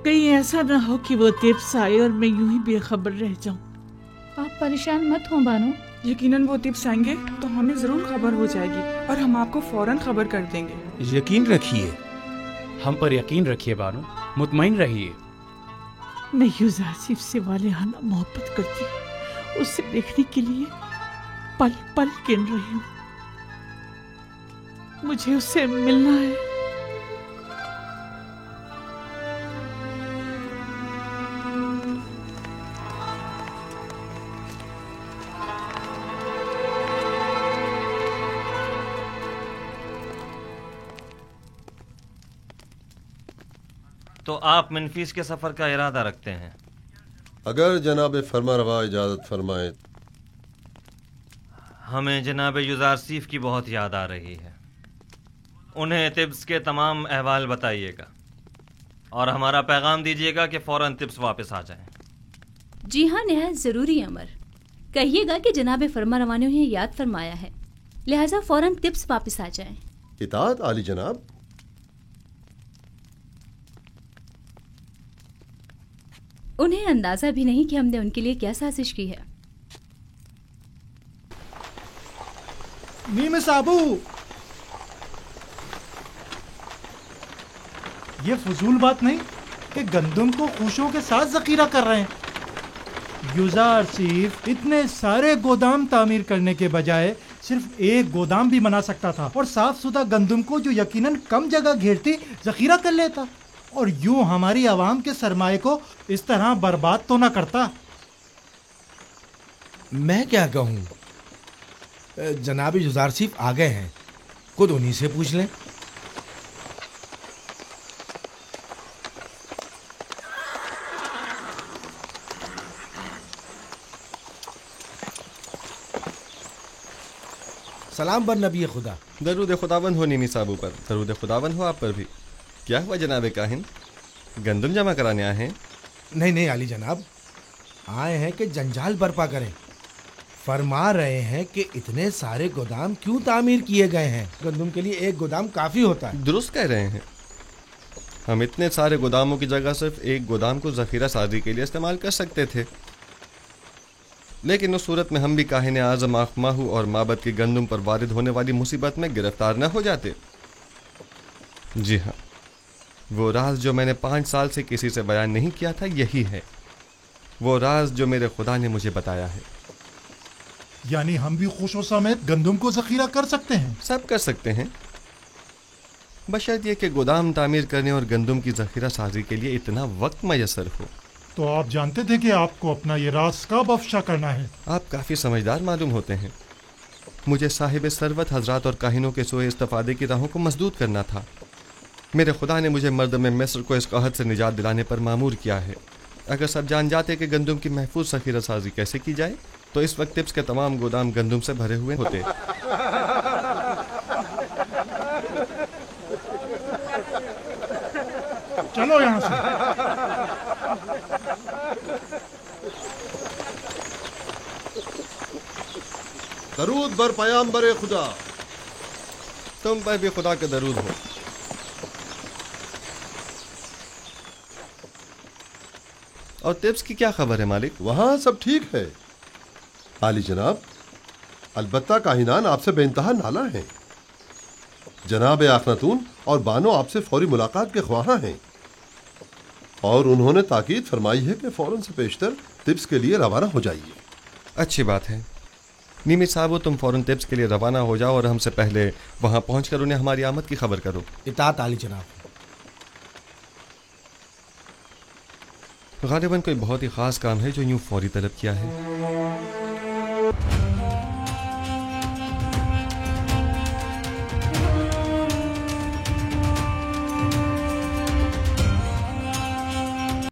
کہیں ایسا نہ ہو کہ وہ ٹپس آئے اور میں یوں ہی بے خبر رہ جاؤں۔ آپ پریشان مت ہوں بانو، یقیناً وہ ٹپس آئیں گے تو ہمیں ضرور خبر ہو جائے گی اور ہم آپ کو فوراً خبر کر دیں گے۔ یقین رکھیے، ہم پر یقین رکھیے بانو، مطمئن رہیے۔ میں یوزرسیف سے والہانہ محبت کرتی ہوں، اسے دیکھنے کے لیے پل پل گن رہی ہوں۔ مجھے اس سے ملنا ہے۔ تو آپ منفیس کے سفر کا ارادہ رکھتے ہیں؟ اگر جناب فرما روا اجازت فرمائیں۔ ہمیں جناب یوزرسیف کی بہت یاد آ رہی ہے، انہیں طبس کے تمام احوال بتائیے گا اور ہمارا پیغام دیجیے گا کہ فوراً طبس واپس آ جائیں۔ جی ہاں، نہایت ضروری امر۔ کہیے گا کہ جناب فرما روا نے انہیں یاد فرمایا ہے، لہٰذا فوراً طبس واپس آ جائیں۔ اطاعت عالی جناب۔ انہیں اندازہ بھی نہیں کہ ہم نے ان کے لیے کیا سازش کی ہے۔ نیم صابو، یہ فضول بات نہیں کہ گندم کو خوشوں کے ساتھ ذخیرہ کر رہے ہیں۔ یوزرسیف اتنے سارے گودام تعمیر کرنے کے بجائے صرف ایک گودام بھی بنا سکتا تھا اور صاف ستھرا گندم کو جو یقیناً کم جگہ گھیرتی ذخیرہ کر لیتا، اور یوں ہماری عوام کے سرمایے کو اس طرح برباد تو نہ کرتا۔ میں کیا کہوں، جناب یوزرسیف آ گئے ہیں، خود انہی سے پوچھ لیں۔ سلام بر نبی خدا۔ درود خداوند ہو نیمی صاحب پر، درود خداوند ہو آپ پر بھی۔ کیا ہوا جناب کاہن، گندم جمع کرانے آئے ہیں؟ نہیں عالی جناب، آئے ہیں کہ جنجال برپا کریں۔ فرما رہے ہیں کہ اتنے سارے گودام کیوں تعمیر کیے گئے ہیں، گندم کے لیے ایک گودام کافی ہوتا ہے۔ درست کہہ رہے ہیں، ہم اتنے سارے گوداموں کی جگہ صرف ایک گودام کو ذخیرہ سازی کے لیے استعمال کر سکتے تھے، لیکن اس صورت میں ہم بھی کاہن اعظم آخماہو اور معبد کی گندم پر وارد ہونے والی مصیبت میں گرفتار نہ ہو جاتے۔ جی ہاں، وہ راز جو میں نے 5 سال سے کسی سے بیان نہیں کیا تھا یہی ہے، وہ راز جو میرے خدا نے مجھے بتایا ہے۔ یعنی ہم بھی خوشوں سمیت گندم کو ذخیرہ کر سکتے ہیں؟ سب کر سکتے ہیں، بشرط یہ کہ گودام تعمیر کرنے اور گندم کی ذخیرہ سازی کے لیے اتنا وقت میسر ہو۔ تو آپ جانتے تھے کہ آپ کو اپنا یہ راز کب افشا کرنا ہے؟ آپ کافی سمجھدار معلوم ہوتے ہیں۔ مجھے صاحب ثروت حضرات اور کاہنوں کے سوئے استفادے کی راہوں کو مسدود کرنا تھا۔ میرے خدا نے مجھے مردم مصر کو اس قحط سے نجات دلانے پر مامور کیا ہے۔ اگر سب جان جاتے کہ گندم کی محفوظ ذخیرہ سازی کیسے کی جائے تو اس وقت طبس کے تمام گودام گندم سے بھرے ہوئے ہوتے۔ چلو یہاں سے۔ درود بر پیامبر خدا۔ تم پر بھی خدا کا درود ہو۔ اور طبس کی کیا خبر ہے مالک؟ وہاں سب ٹھیک ہے عالی جناب، البتہ کاہنان آپ سے بے انتہا نالاں ہیں۔ جناب آخناتون اور بانو آپ سے فوری ملاقات کے خواہاں ہیں، اور انہوں نے تاکید فرمائی ہے کہ فوراً سے پیشتر طبس کے لیے روانہ ہو جائیے۔ اچھی بات ہے نیمی صاحب، تم فوراً طبس کے لیے روانہ ہو جاؤ اور ہم سے پہلے وہاں پہنچ کر انہیں ہماری آمد کی خبر کرو۔ اطاعت عالی جناب۔ غالباً کوئی بہت ہی خاص کام ہے جو یوں فوری طلب کیا ہے۔